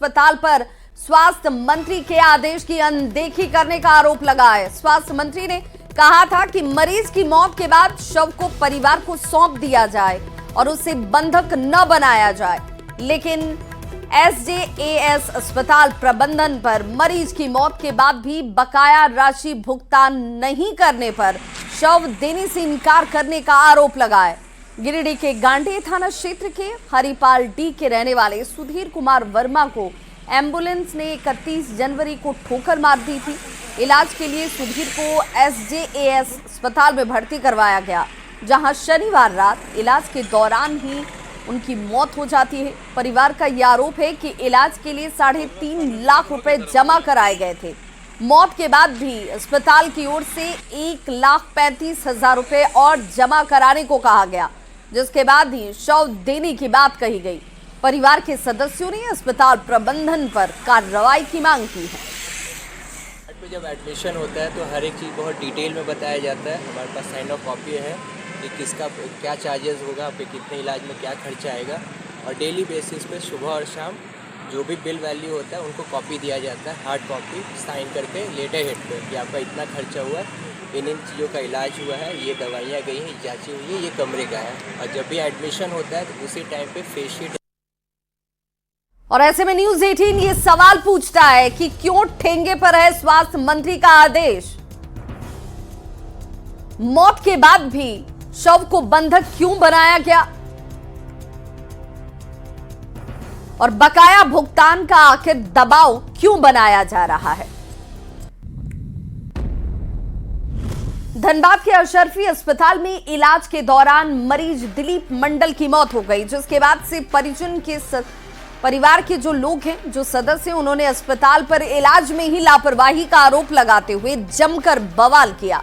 अस्पताल पर स्वास्थ्य मंत्री के आदेश की अनदेखी करने का आरोप लगा है। स्वास्थ्य मंत्री ने कहा था कि मरीज की मौत के बाद शव को परिवार को सौंप दिया जाए और उसे बंधक न बनाया जाए, लेकिन एसजेएएस अस्पताल प्रबंधन पर मरीज की मौत के बाद भी बकाया राशि भुगतान नहीं करने पर शव देने से इनकार करने का आरोप लगा है। गिरिडीह के गांडेय थाना क्षेत्र के हरिपाल डी के रहने वाले सुधीर कुमार वर्मा को एम्बुलेंस ने 31 जनवरी को ठोकर मार दी थी। इलाज के लिए सुधीर को एसजेएएस अस्पताल में भर्ती करवाया गया, जहां शनिवार रात इलाज के दौरान ही उनकी मौत हो जाती है। परिवार का यह आरोप है कि इलाज के लिए 3.5 लाख रुपए जमा कराए गए थे। मौत के बाद भी अस्पताल की ओर से 1,35,000 रुपए और जमा कराने को कहा गया, जिसके बाद ही शव देने की बात कही गई। परिवार के सदस्यों ने अस्पताल प्रबंधन पर कार्रवाई की मांग की है। जब एडमिशन होता है तो हर एक चीज़ बहुत डिटेल में बताया जाता है। हमारे पास साइन ऑफ कॉपी है कि किसका क्या चार्जेस होगा, पे कितने इलाज में क्या खर्चा आएगा, और डेली बेसिस पे सुबह और शाम जो भी बिल वैल्यू होता है उनको कॉपी दिया जाता है, हार्ड कॉपी साइन करके लेटर हेड पे कि आपका इतना खर्चा हुआ है, इन चीज़ों का इलाज हुआ है, ये दवाइयाँ गई हैं, जाँची हुई है, ये कमरे का है। और जब भी एडमिशन होता है तो उसी टाइम पे फेस शीट। और ऐसे में न्यूज 18 ये सवाल पूछता है कि क्यों ठेंगे पर है स्वास्थ्य मंत्री का आदेश? मौत के बाद भी शव को बंधक क्यों बनाया गया और बकाया भुगतान का आखिर दबाव क्यों बनाया जा रहा है? धनबाद के अशरफी अस्पताल में इलाज के दौरान मरीज दिलीप मंडल की मौत हो गई, जिसके बाद से परिवार के जो लोग हैं, जो सदस्य, उन्होंने अस्पताल पर इलाज में ही लापरवाही का आरोप लगाते हुए जमकर बवाल किया।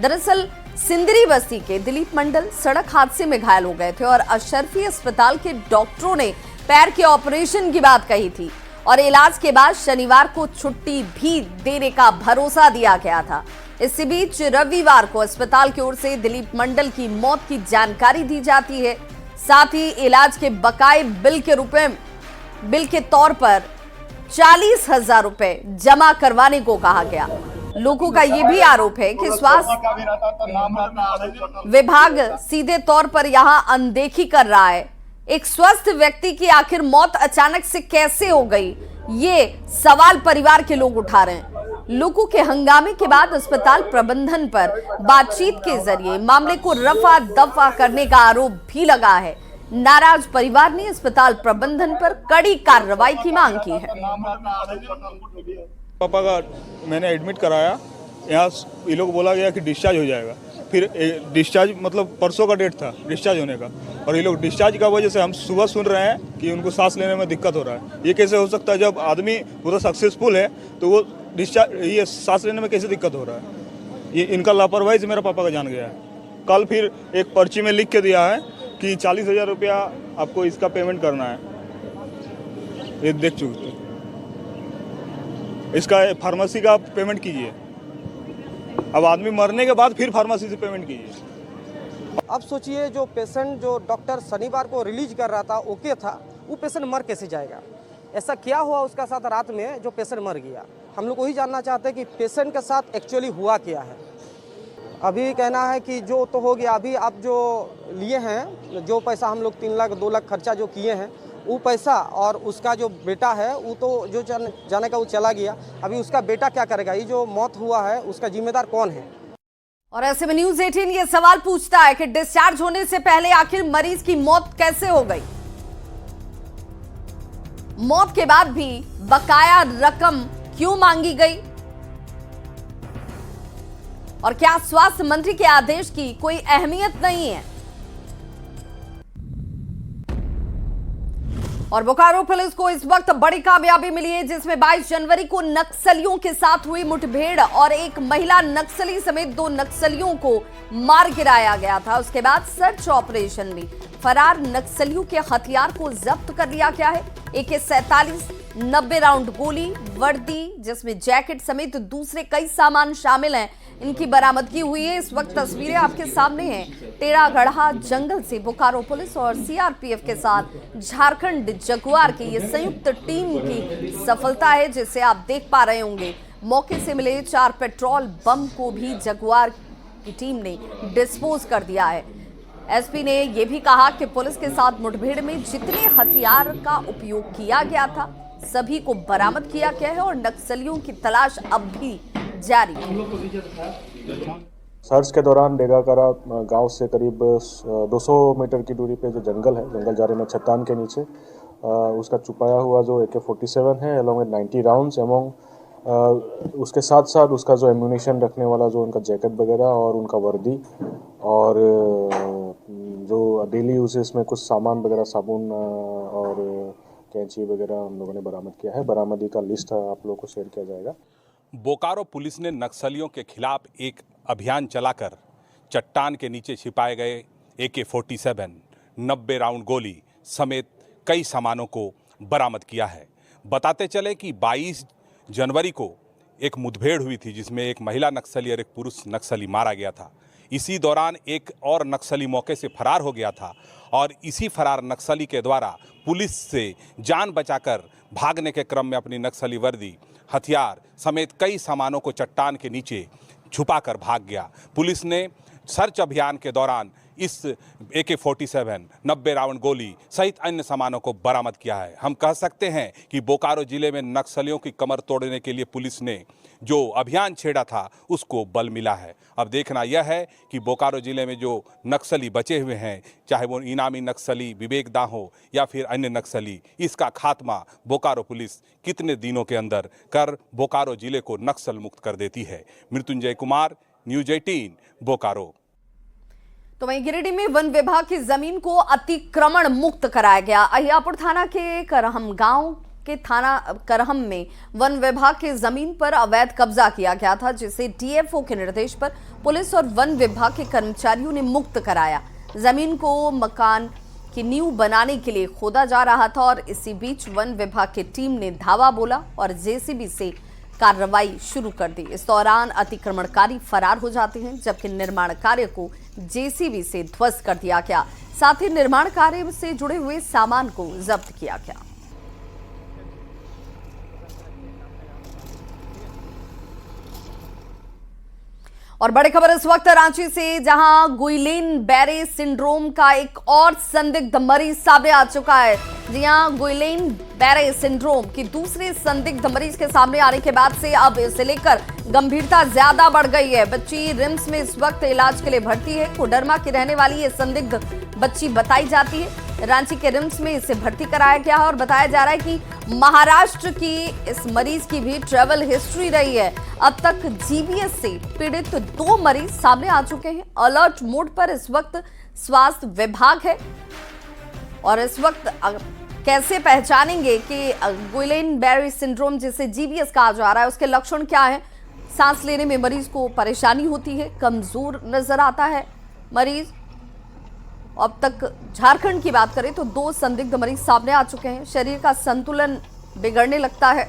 दरअसल सिंदरी बस्ती के दिलीप मंडल सड़क हादसे में घायल हो गए थे और अशरफी अस्पताल के डॉक्टरों ने पैर के ऑपरेशन की बात कही थी और इलाज के बाद शनिवार को छुट्टी भी देने का भरोसा दिया गया था। इसी बीच रविवार को अस्पताल की ओर से दिलीप मंडल की मौत की जानकारी दी जाती है। साथ ही इलाज के बकाए बिल के तौर पर 40,000 रुपए जमा करवाने को कहा गया। लोगों का यह भी आरोप है कि स्वास्थ्य विभाग सीधे तौर पर यहां अनदेखी कर रहा है। एक स्वस्थ व्यक्ति की आखिर मौत अचानक से कैसे हो गई, ये सवाल परिवार के लोग उठा रहे हैं। लोगों के हंगामे के बाद अस्पताल प्रबंधन पर बातचीत के जरिए मामले को रफा दफा करने का आरोप भी लगा है। नाराज परिवार ने अस्पताल प्रबंधन पर कड़ी कार्रवाई की मांग की है। पापा का मैंने एडमिट कराया, यहाँ ये लोग बोला गया कि डिस्चार्ज हो जाएगा। फिर डिस्चार्ज मतलब परसों का डेट था डिस्चार्ज होने का, और ये लोग डिस्चार्ज का वजह से हम सुबह सुन रहे हैं कि उनको सांस लेने में दिक्कत हो रहा है। ये कैसे हो सकता है? जब आदमी पूरा सक्सेसफुल है तो वो ये सांस लेने में कैसे दिक्कत हो रहा है? ये इनका लापरवाही से मेरा पापा का जान गया है। कल फिर एक पर्ची में लिख के दिया है कि 40,000 रुपया आपको इसका पेमेंट करना है। ये देख चुके, इसका फार्मेसी का पेमेंट कीजिए। अब आदमी मरने के बाद फिर फार्मेसी से पेमेंट कीजिए। अब सोचिए, जो पेशेंट जो डॉक्टर शनिवार को रिलीज कर रहा था, ओके था, वो पेशेंट मर कैसे जाएगा? ऐसा क्या हुआ उसका साथ रात में जो पेशेंट मर गया? हम लोग वही जानना चाहते हैं कि पेशेंट के साथ एक्चुअली हुआ क्या है। अभी कहना है कि जो तो हो गया, अभी आप जो लिए हैं, जो पैसा हम लोग 3 लाख 2 लाख खर्चा जो किए हैं, वो पैसा और उसका जो बेटा है वो तो जो जाने का वो चला गया। अभी उसका बेटा क्या करेगा? ये जो मौत हुआ है उसका जिम्मेदार कौन है? और ऐसे में न्यूज 18 ये सवाल पूछता है कि डिस्चार्ज होने से पहले आखिर मरीज की मौत कैसे हो गई? मौत के बाद भी बकाया रकम क्यों मांगी गई? और क्या स्वास्थ्य मंत्री के आदेश की कोई अहमियत नहीं है? और बोकारो पुलिस को इस वक्त बड़ी कामयाबी मिली है, जिसमें 22 जनवरी को नक्सलियों के साथ हुई मुठभेड़ और एक महिला नक्सली समेत 2 नक्सलियों को मार गिराया गया था। उसके बाद सर्च ऑपरेशन में फरार नक्सलियों के हथियार को जब्त कर लिया गया है। AK-47, 90 राउंड गोली, वर्दी जिसमें जैकेट समेत दूसरे कई सामान शामिल हैं। इनकी बरामदगी हुई है। इस वक्त तस्वीरें आपके सामने हैं। टेढ़ागढ़ा जंगल से बोकारो पुलिस और सीआरपीएफ के साथ झारखंड जगुआर की ये संयुक्त टीम की सफलता है, जिसे आप देख पा रहे होंगे। मौके से मिले 4 पेट्रोल बम को भी जगुआर की टीम ने डिस्पोज कर दिया है। एसपी ने यह भी कहा कि पुलिस के साथ मुठभेड़ में जितने हथियार का उपयोग किया गया था सभी को बरामद किया गया है और नक्सलियों की तलाश अब भी जारी है। सर्च के दौरान डेगाकरा गांव से करीब 200 मीटर की दूरी पे जो जंगल है, जंगल जारी में चट्टान के नीचे उसका छुपाया हुआ जो AK-47 है अलॉन्ग विद 90 राउंड्स एमोंग उसके साथ साथ उसका जो एम्यूनिशन रखने वाला जो उनका जैकेट वगैरह और उनका वर्दी और जो डेली यूजेस में कुछ सामान वगैरह साबुन और कैंची वगैरह हम लोगों ने बरामद किया है। बरामदी का लिस्ट आप लोगों को शेयर किया जाएगा। बोकारो पुलिस ने नक्सलियों के खिलाफ एक अभियान चलाकर चट्टान के नीचे छिपाए गए AK-47, 90 राउंड गोली समेत कई सामानों को बरामद किया है। बताते चले कि 22 जनवरी को एक मुठभेड़ हुई थी जिसमें एक महिला नक्सली और एक पुरुष नक्सली मारा गया था। इसी दौरान एक और नक्सली मौके से फरार हो गया था और इसी फरार नक्सली के द्वारा पुलिस से जान बचाकर भागने के क्रम में अपनी नक्सली वर्दी, हथियार समेत कई सामानों को चट्टान के नीचे छुपाकर भाग गया। पुलिस ने सर्च अभियान के दौरान इस AK-47, 90 राउंड गोली सहित अन्य सामानों को बरामद किया है। हम कह सकते हैं कि बोकारो जिले में नक्सलियों की कमर तोड़ने के लिए पुलिस ने जो अभियान छेड़ा था उसको बल मिला है। अब देखना यह है कि बोकारो जिले में जो नक्सली बचे हुए हैं, चाहे वो इनामी नक्सली विवेक दा हो या फिर अन्य नक्सली, इसका खात्मा बोकारो पुलिस कितने दिनों के अंदर कर बोकारो जिले को नक्सल मुक्त कर देती है। मृत्युंजय कुमार, न्यूज 18, बोकारो। तो वहीं गिरिडीह में वन विभाग की जमीन को अतिक्रमण मुक्त कराया गया। अहियापुर थाना के करहम गांव के थाना करहम में वन विभाग की जमीन पर अवैध कब्जा किया गया था, जिसे DFO के निर्देश पर पुलिस और वन विभाग के कर्मचारियों ने मुक्त कराया। जमीन को मकान की नींव बनाने के लिए खोदा जा रहा था और इसी बीच वन विभाग की टीम ने धावा बोला और JCB से कार्रवाई शुरू कर दी। इस दौरान अतिक्रमणकारी फरार हो जाते हैं, जबकि निर्माण कार्य को JCB से ध्वस्त कर दिया गया। साथ ही निर्माण कार्य से जुड़े हुए सामान को जब्त किया गया। और बड़ी खबर इस वक्त रांची से, जहां गुइलेन बैरे सिंड्रोम का एक और संदिग्ध मरीज सामने आ चुका है। जी हां, गुइलेन बैरे सिंड्रोम की दूसरे संदिग्ध मरीज के सामने आने के बाद से अब इसे लेकर गंभीरता ज्यादा बढ़ गई है। बच्ची रिम्स में इस वक्त इलाज के लिए भर्ती है। कोडरमा की रहने वाली ये संदिग्ध बच्ची बताई जाती है। रांची के रिम्स में इसे भर्ती कराया गया है और बताया जा रहा है कि महाराष्ट्र की इस मरीज की भी ट्रैवल हिस्ट्री रही है। अब तक GBS से पीड़ित 2 मरीज सामने आ चुके हैं। अलर्ट मोड पर इस वक्त स्वास्थ्य विभाग है और इस वक्त कैसे पहचानेंगे कि गुइलेन बैरे सिंड्रोम जिसे GBS कहा जा रहा है उसके लक्षण क्या है। सांस लेने में मरीज को परेशानी होती है, कमजोर नजर आता है मरीज। अब तक झारखंड की बात करें तो 2 संदिग्ध मरीज सामने आ चुके हैं। शरीर का संतुलन बिगड़ने लगता है।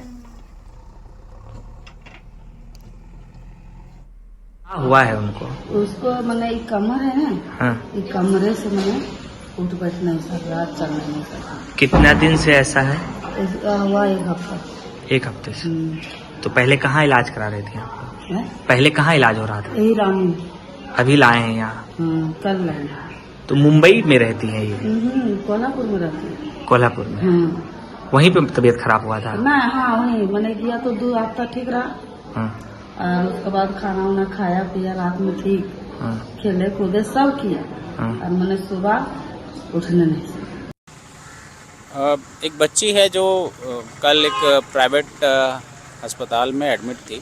हुआ है उनको उसको मैंने एक कमर है ना, हाँ। एक कमरे से मैंने उठ बैठ नहीं सकता, रात चल नहीं सकता। कितना दिन से ऐसा है? हुआ 1 हफ्ता। 1 हफ्ते से। तो पहले कहाँ इलाज करा रहे थे आप? पहले कहाँ इलाज हो रहा था? यही रानी। अभी लाए हैं यहाँ? कल लाए। तो मुंबई में रहती है ये? कोल्हापुर में रहती है। कोल्हापुर में? वहीं पे तबीयत खराब हुआ था? ना, हाँ वहीं मैंने किया तो 2 हफ्ता ठीक रहा। और उसके बाद खाना वाना खाया पिया, रात में ठीक, खेले कूदे सब किया और मैंने सुबह उठने नहीं। एक बच्ची है जो कल एक प्राइवेट अस्पताल में एडमिट थी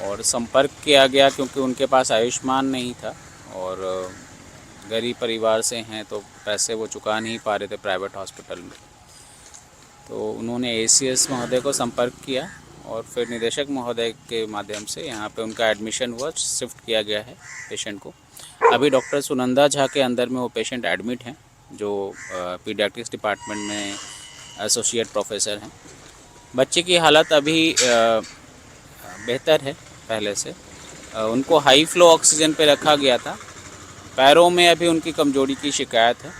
और संपर्क किया गया क्योंकि उनके पास आयुष्मान नहीं था और गरीब परिवार से हैं तो पैसे वो चुका नहीं पा रहे थे प्राइवेट हॉस्पिटल में। तो उन्होंने ACS महोदय को संपर्क किया और फिर निदेशक महोदय के माध्यम से यहाँ पे उनका एडमिशन हुआ, शिफ्ट किया गया है पेशेंट को। अभी डॉक्टर सुनंदा झा के अंदर में वो पेशेंट एडमिट हैं जो पीडियाट्रिक्स डिपार्टमेंट में एसोसिएट प्रोफेसर हैं। बच्चे की हालत अभी बेहतर है पहले से। उनको हाई फ्लो ऑक्सीजन पे रखा गया था। पैरों में अभी उनकी कमजोरी की शिकायत है।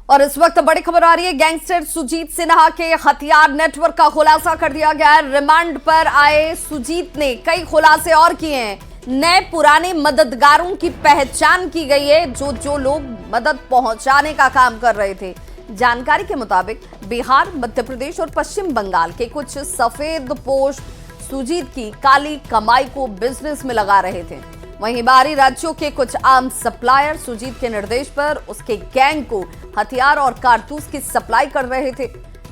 और इस वक्त बड़ी खबर आ रही है, गैंगस्टर सुजीत सिन्हा के हथियार नेटवर्क का खुलासा कर दिया गया है। रिमांड पर आए सुजीत ने कई खुलासे और किए हैं। नए पुराने मददगारों की पहचान की गई है, जो लोग मदद पहुंचाने का काम कर रहे थे। जानकारी के मुताबिक बिहार, मध्य प्रदेश और पश्चिम बंगाल के कुछ सफेद पोश सुजीत की काली कमाई को बिजनेस में लगा रहे थे। वहीं बाहरी राज्यों के कुछ आर्म सप्लायर सुजीत के निर्देश पर उसके गैंग को हथियार और कारतूस की सप्लाई कर रहे थे।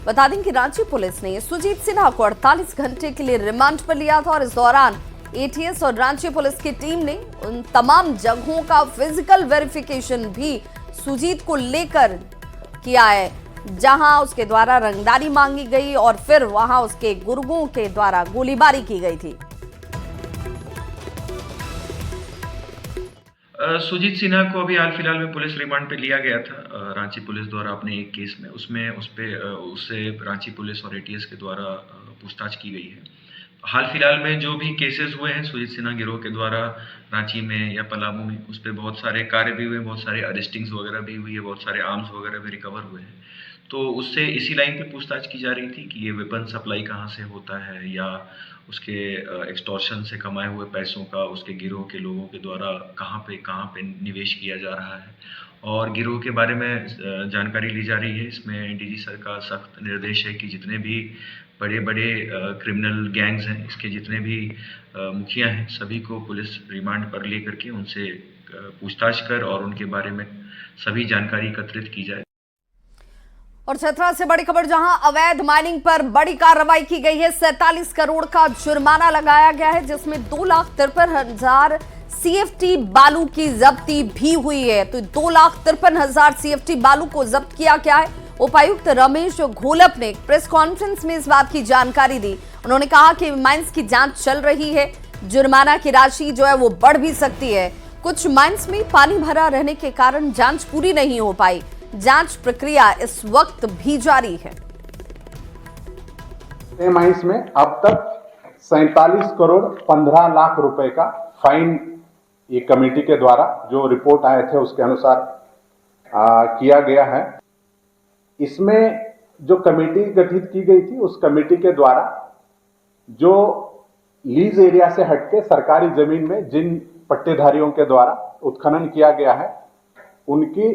बता दें कि रांची पुलिस ने सुजीत सिन्हा को 48 घंटे के लिए रिमांड पर लिया था और इस दौरान एटीएस और रांची पुलिस की टीम ने उन तमाम जगहों का फिजिकल वेरिफिकेशन भी सुजीत को लेकर किया है, जहां उसके द्वारा रंगदारी मांगी गई और फिर वहां उसके गुर्गों के द्वारा गोलीबारी की गई थी। सुजीत सिन्हा को अभी हाल फिलहाल में पुलिस रिमांड पे लिया गया था रांची पुलिस द्वारा अपने एक केस में। उससे रांची पुलिस और एटीएस के द्वारा पूछताछ की गई है। हाल फिलहाल में जो भी केसेस हुए हैं सुजीत सिन्हा गिरोह के द्वारा रांची में या पलामू में, उस पर बहुत सारे कार्य भी हुए, बहुत सारे अरेस्टिंग्स वगैरह भी हुई है, बहुत सारे आर्म्स वगैरह भी रिकवर हुए हैं। तो उससे इसी लाइन पे पूछताछ की जा रही थी कि ये वेपन सप्लाई कहाँ से होता है या उसके एक्सटॉर्शन से कमाए हुए पैसों का उसके गिरोह के लोगों के द्वारा कहाँ पे निवेश किया जा रहा है, और गिरोह के बारे में जानकारी ली जा रही है। इसमें डीजी सर का सख्त निर्देश है कि जितने भी बड़े बड़े क्रिमिनल गैंग्स हैं, इसके जितने भी मुखिया हैं, सभी को पुलिस रिमांड पर ले करके उनसे पूछताछ कर और उनके बारे में सभी जानकारी एकत्रित की जाए। और छतरा से बड़ी खबर, जहां अवैध माइनिंग पर बड़ी कार्रवाई की गई है। 47 करोड़ का जुर्माना लगाया गया है, जिसमें 2,53,000 CFT बालू की जब्ती भी हुई है। तो 2,53,000 CFT बालू को जब्त किया गया है। उपायुक्त रमेश घोलप ने प्रेस कॉन्फ्रेंस में इस बात की जानकारी दी। उन्होंने कहा कि माइंस की जांच चल रही है, जुर्माना की राशि जो है वो बढ़ भी सकती है। कुछ माइंस में पानी भरा रहने के कारण जांच पूरी नहीं हो पाई। जांच प्रक्रिया इस वक्त भी जारी है। माइंस में अब तक 47 करोड़ 15 लाख रुपए का फाइन ये कमेटी के द्वारा जो रिपोर्ट आए थे उसके अनुसार किया गया है। इसमें जो कमेटी गठित की गई थी, उस कमेटी के द्वारा जो लीज एरिया से हटके सरकारी जमीन में जिन पट्टेधारियों के द्वारा उत्खनन किया गया है, उनकी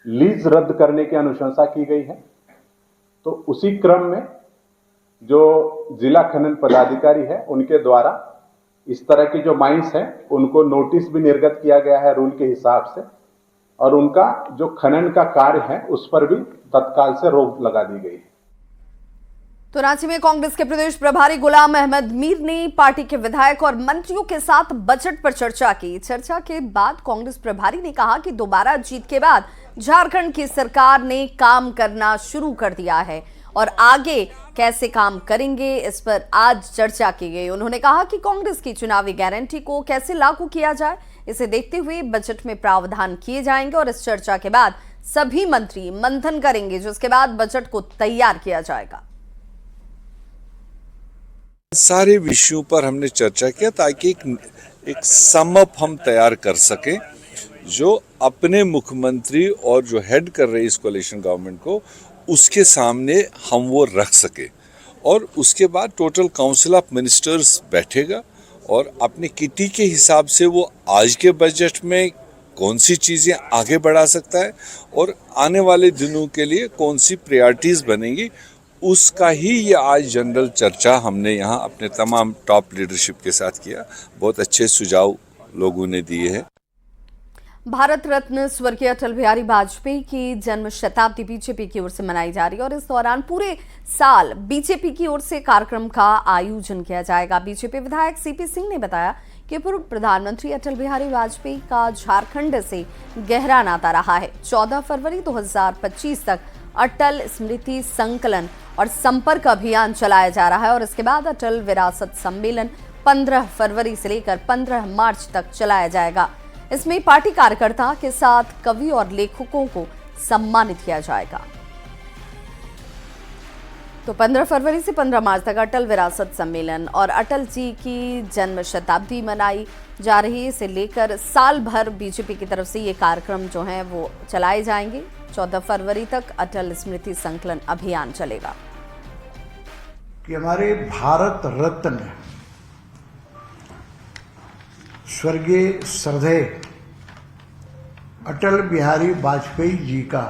लीज रद्द करने की अनुशंसा की गई है। तो उसी क्रम में जो जिला खनन पदाधिकारी है, उनके द्वारा इस तरह की जो माइंस हैं उनको नोटिस भी निर्गत किया गया है रूल के हिसाब से, और उनका जो खनन का कार्य है उस पर भी तत्काल से रोक लगा दी गई है। तो रांची में कांग्रेस के प्रदेश प्रभारी गुलाम अहमद मीर ने पार्टी के विधायक और मंत्रियों के साथ बजट पर चर्चा की। चर्चा के बाद कांग्रेस प्रभारी ने कहा कि दोबारा जीत के बाद झारखंड की सरकार ने काम करना शुरू कर दिया है और आगे कैसे काम करेंगे इस पर आज चर्चा की गई। उन्होंने कहा कि कांग्रेस की चुनावी गारंटी को कैसे लागू किया जाए, इसे देखते हुए बजट में प्रावधान किए जाएंगे और इस चर्चा के बाद सभी मंत्री मंथन करेंगे, जिसके बाद बजट को तैयार किया जाएगा। सारे विषयों पर हमने चर्चा किया ताकि एक समअप हम तैयार कर सके जो अपने मुख्यमंत्री और जो हेड कर रहे इस कोalition गवर्नमेंट को उसके सामने हम वो रख सके, और उसके बाद टोटल काउंसिल ऑफ मिनिस्टर्स बैठेगा और अपने किटी के हिसाब से वो आज के बजट में कौन सी चीज़ें आगे बढ़ा सकता है और आने वाले दिनों के लिए कौन सी प्रायोरिटीज़ बनेंगी, उसका ही ये आज जनरल चर्चा हमने यहाँ अपने तमाम टॉप लीडरशिप के साथ किया। बहुत अच्छे सुझाव लोगों ने दिए हैं। भारत रत्न स्वर्गीय अटल बिहारी वाजपेयी की जन्म शताब्दी बीजेपी की ओर से मनाई जा रही है और इस दौरान पूरे साल बीजेपी की ओर से कार्यक्रम का आयोजन किया जाएगा। बीजेपी विधायक सीपी सिंह ने बताया कि पूर्व प्रधानमंत्री अटल बिहारी वाजपेयी का झारखंड से गहरा नाता रहा है। 14 फरवरी 2025 तक अटल स्मृति संकलन और संपर्क अभियान चलाया जा रहा है और इसके बाद अटल विरासत सम्मेलन 15 फरवरी से लेकर 15 मार्च तक चलाया जाएगा। इसमें पार्टी कार्यकर्ता के साथ कवि और लेखकों को सम्मानित किया जाएगा। तो 15 फरवरी से 15 मार्च तक अटल विरासत सम्मेलन और अटल जी की जन्म शताब्दी मनाई जा रही है। इसे लेकर साल भर बीजेपी की तरफ से ये कार्यक्रम जो हैं वो चलाए जाएंगे। 14 फरवरी तक अटल स्मृति संकलन अभियान चलेगा। कि हमारे भारत रत्न स्वर्गीय श्रद्धेय अटल बिहारी वाजपेयी जी का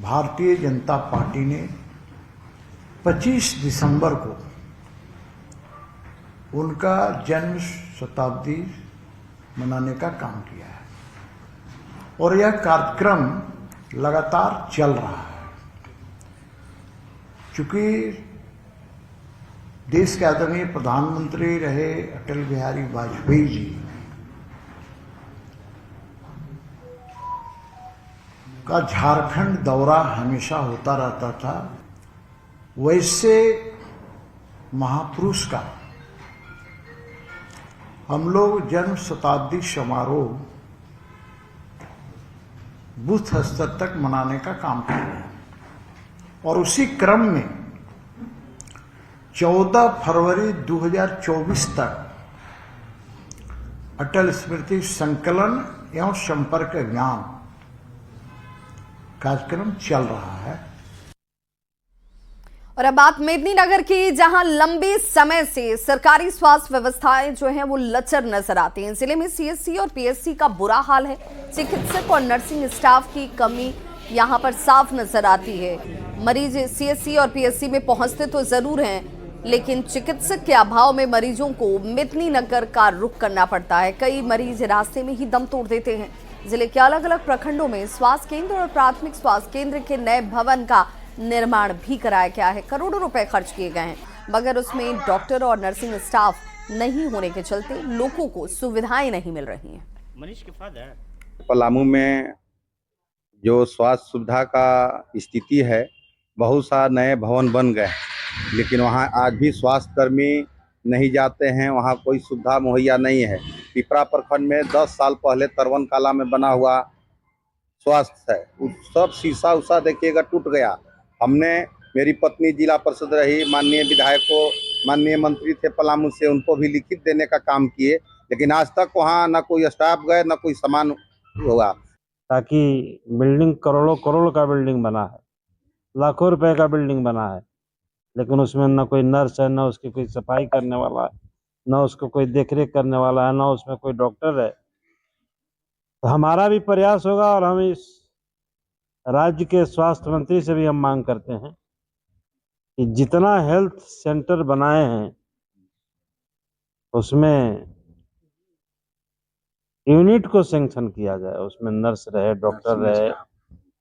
भारतीय जनता पार्टी ने 25 दिसंबर को उनका जन्म शताब्दी मनाने का काम किया है और यह कार्यक्रम लगातार चल रहा है। चूंकि देश के आदरणीय प्रधानमंत्री रहे अटल बिहारी वाजपेयी जी का झारखंड दौरा हमेशा होता रहता था, वैसे महापुरुष का हम लोग जन्म शताब्दी समारोह बूथ स्तर तक मनाने का काम कर रहे हैं और उसी क्रम में 14 फरवरी 2024 तक अटल स्मृति संकलन एवं संपर्क अभियान कार्यक्रम चल रहा है। और अब बात मेदिनीनगर की, जहां लंबे समय से सरकारी स्वास्थ्य व्यवस्थाएं जो हैं वो लचर नजर आती हैं। जिले में सीएचसी और पीएचसी का बुरा हाल है। चिकित्सक और नर्सिंग स्टाफ की कमी यहां पर साफ नजर आती है। मरीज सीएचसी और पीएचसी में पहुंचते तो जरूर हैं, लेकिन चिकित्सक के अभाव में मरीजों को मेदिनीनगर का रुख करना पड़ता है। कई मरीज रास्ते में ही दम तोड़ देते हैं। जिले के अलग अलग प्रखंडों में स्वास्थ्य केंद्र और प्राथमिक स्वास्थ्य केंद्र के नए भवन का निर्माण भी कराया गया है। करोड़ों रुपए खर्च किए गए हैं, मगर उसमें डॉक्टर और नर्सिंग स्टाफ नहीं होने के चलते लोगों को सुविधाएं नहीं मिल रही हैं। पलामू में जो स्वास्थ्य सुविधा का स्थिति है, बहुत सा नए भवन बन गए, लेकिन वहाँ आज भी स्वास्थ्य कर्मी नहीं जाते हैं। वहाँ कोई सुविधा मुहैया नहीं है। पिपरा प्रखंड में 10 साल पहले तरवन काला में बना हुआ स्वास्थ्य है, उस सब शीशा उषा देखिएगा टूट गया। हमने, मेरी पत्नी जिला परिषद रही, माननीय विधायक को, माननीय मंत्री थे पलामू से, उनको भी लिखित देने का काम किए, लेकिन आज तक वहाँ ना कोई स्टाफ गए ना कोई सामान होगा। ताकि बिल्डिंग करोड़ों करोड़ का बिल्डिंग बना है, लाखों रुपए का बिल्डिंग बना है, लेकिन उसमें ना कोई नर्स है, ना उसकी कोई सफाई करने वाला है, ना उसको कोई देखरेख करने वाला है, ना उसमें कोई डॉक्टर है। तो हमारा भी प्रयास होगा और हम इस राज्य के स्वास्थ्य मंत्री से भी हम मांग करते हैं कि जितना हेल्थ सेंटर बनाए हैं उसमें यूनिट को सैंक्शन किया जाए, उसमें नर्स रहे, डॉक्टर रहे,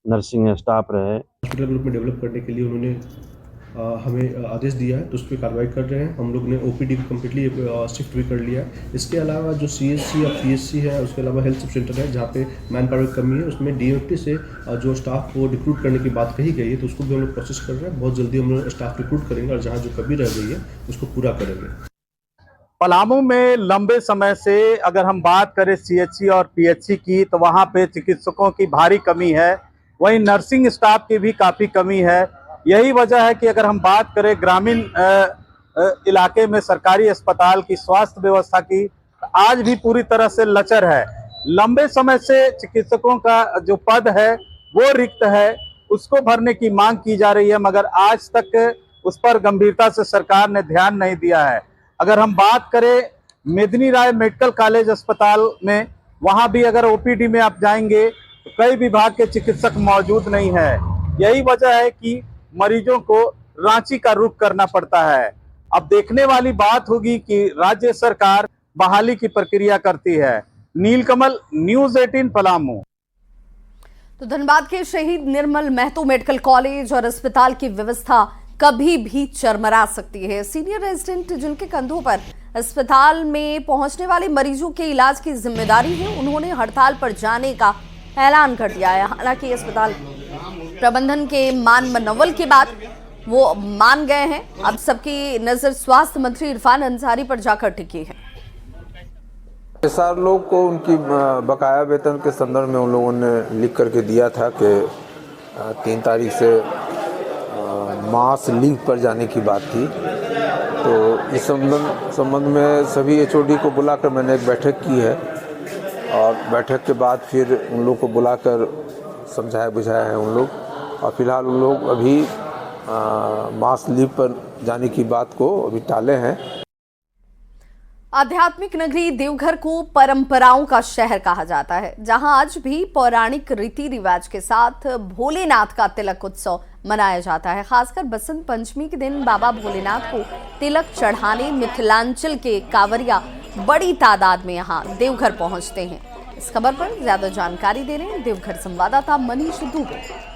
नर्सिंग स्टाफ रहे। हॉस्पिटल ग्रुप में डेवलप करने के लिए उन्होंने हमें आदेश दिया है, तो उस पर कार्रवाई कर रहे हैं। हम लोग ने ओपीडी को कम्प्लीटली शिफ्ट भी कर लिया है। इसके अलावा जो सीएचसी और पीएचसी है, उसके अलावा हेल्थ सब सेंटर है जहाँ पे मैन पावर की कमी है, उसमें डीएमटी से जो स्टाफ को रिक्रूट करने की बात कही गई है, तो उसको भी हम लोग प्रोसेस कर रहे हैं। बहुत जल्दी हम लोग स्टाफ रिक्रूट करेंगे और जहाँ जो कमी रह गई है उसको पूरा करेंगे। पलामू में लंबे समय से अगर हम बात करें सीएचसी और पीएचसी की, तो वहाँ पे चिकित्सकों की भारी कमी है, वहीं नर्सिंग स्टाफ की भी काफ़ी कमी है। यही वजह है कि अगर हम बात करें ग्रामीण इलाके में सरकारी अस्पताल की स्वास्थ्य व्यवस्था की, आज भी पूरी तरह से लचर है। लंबे समय से चिकित्सकों का जो पद है वो रिक्त है, उसको भरने की मांग की जा रही है, मगर आज तक उस पर गंभीरता से सरकार ने ध्यान नहीं दिया है। अगर हम बात करें मेदिनी राय मेडिकल कॉलेज अस्पताल में, वहां भी अगर ओपीडी में आप जाएंगे तो कई विभाग के चिकित्सक मौजूद नहीं है। यही वजह है कि मरीजों को रांची का रुख करना पड़ता है। अब देखने वाली बात होगी कि राज्य सरकार बहाली की प्रक्रिया करती है। नीलकमल, न्यूज़ 18 पलामू। तो धनबाद के शहीद निर्मल महतो मेडिकल कॉलेज और अस्पताल की व्यवस्था कभी भी चरमरा सकती है। सीनियर रेजिडेंट जिनके कंधों पर अस्पताल में पहुंचने वाले मरीजों के इलाज की जिम्मेदारी है, उन्होंने हड़ताल पर जाने का ऐलान कर दिया है। हालांकि अस्पताल प्रबंधन के मान मनौवल के बाद वो मान गए हैं। अब सबकी नजर स्वास्थ्य मंत्री इरफान अंसारी पर जाकर टिकी है। एसआर लोग को उनकी बकाया वेतन के संदर्भ में उन लोगों ने लिख करके दिया था कि 3 तारीख से मास लीव पर जाने की बात थी। तो इस संबंध में सभी HOD को बुलाकर मैंने एक बैठक की है और बैठक के बाद फिर उन लोग को बुलाकर समझाया बुझाया है उन लोग, और फिलहाल उन लोग अभी मास लीव पर जाने की बात को अभी टाले हैं। आध्यात्मिक नगरी देवघर को परंपराओं का शहर कहा जाता है, जहां आज भी पौराणिक रीति रिवाज के साथ भोलेनाथ का तिलक उत्सव मनाया जाता है। खासकर बसंत पंचमी के दिन बाबा भोलेनाथ को तिलक चढ़ाने मिथिलांचल के कांवरिया बड़ी तादाद में यहां देवघर पहुंचते हैं। इस खबर पर ज्यादा जानकारी दे रहे हैं देवघर संवाददाता मनीष दुबे।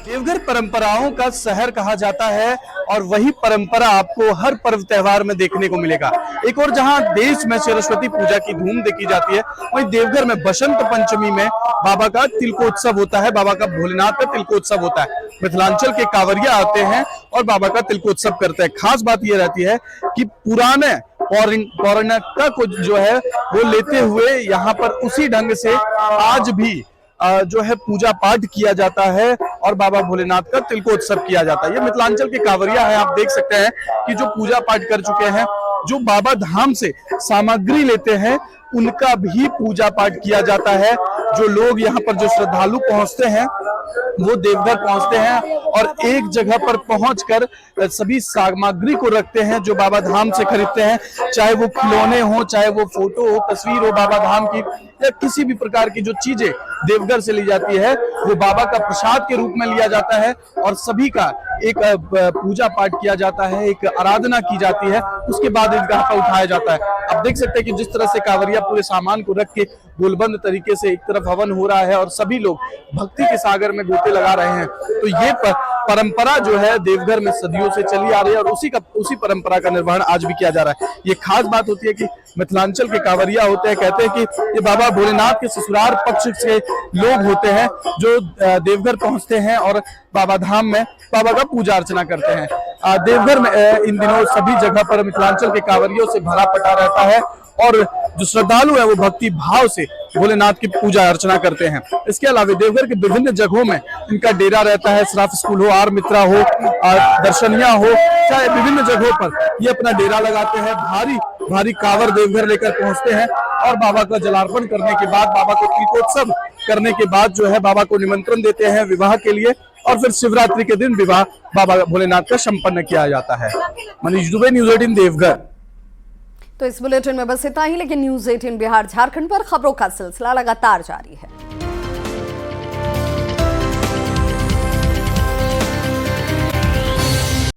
देवघर परंपराओं का शहर कहा जाता है और वही परंपरा आपको हर पर्व त्योहार में देखने को मिलेगा। एक और जहां देश में सरस्वती पूजा की धूम देखी जाती है, वहीं देवघर में बसंत पंचमी में बाबा का तिलकोत्सव होता है, बाबा का भोलेनाथ का तिलकोत्सव होता है। मिथिलांचल के कांवरिया आते हैं और बाबा का तिलकोत्सव करते हैं। खास बात यह रहती है कि पुराने पौराणिकता को जो है वो लेते हुए यहाँ पर उसी ढंग से आज भी जो है पूजा पाठ किया जाता है और बाबा भोलेनाथ का तिलकोत्सव किया जाता है। ये मिथिलांचल के कांवरिया है, आप देख सकते हैं कि जो पूजा पाठ कर चुके हैं, जो बाबा धाम से सामग्री लेते हैं उनका भी पूजा पाठ किया जाता है। जो लोग यहाँ पर जो श्रद्धालु पहुंचते हैं वो देवघर पहुंचते हैं और एक जगह पर पहुंचकर सभी सामग्री को रखते हैं जो बाबा धाम से खरीदते हैं, चाहे वो खिलौने हो, चाहे वो फोटो हो, तस्वीर हो बाबा धाम की, या किसी भी प्रकार की जो चीजें देवघर से ली जाती है वो बाबा का प्रसाद के रूप में लिया जाता है और सभी का एक पूजा पाठ किया जाता है, एक आराधना की जाती है, उसके बाद ईदगाह पर उठाया जाता है। आप देख सकते हैं कि जिस तरह से कांवरिया पूरे सामान को रख के गोलबंद तरीके से एक तरफ हवन हो रहा है और सभी लोग भक्ति के सागर में गोते लगा रहे हैं। तो ये परंपरा जो है देवघर में सदियों से चली आ रही है और उसी परंपरा का निर्वहन आज भी किया जा रहा है। ये खास बात होती है कि मिथिलांचल के कांवरिया होते हैं, कहते हैं कि ये बाबा भोलेनाथ के ससुराल पक्ष से लोग होते हैं जो देवघर पहुंचते हैं और बाबा धाम में बाबा का पूजा अर्चना करते हैं। देवघर में इन दिनों सभी जगह पर मिथिलांचल के कांवरियों से भरा पटा रहता है और जो श्रद्धालु है वो भक्ति भाव से भोलेनाथ की पूजा अर्चना करते हैं। इसके अलावा देवघर के विभिन्न जगहों में इनका डेरा रहता है, श्राफ स्कूल हो, आर मित्रा हो, दर्शनिया हो, चाहे विभिन्न जगहों पर ये अपना डेरा लगाते हैं। भारी कांवर देवघर लेकर पहुंचते हैं और बाबा का जलार्पण करने के बाद, बाबा को तिलकोत्सव करने के बाद जो है बाबा को निमंत्रण देते हैं विवाह के लिए और फिर शिवरात्रि के दिन विवाह बाबा भोलेनाथ का संपन्न किया जाता है। मनीष दुबे, न्यूज़ 18 देवघर। तो इस बुलेटिन में बस इतना ही, लेकिन न्यूज़ 18 बिहार झारखंड पर खबरों का सिलसिला लगातार जारी है।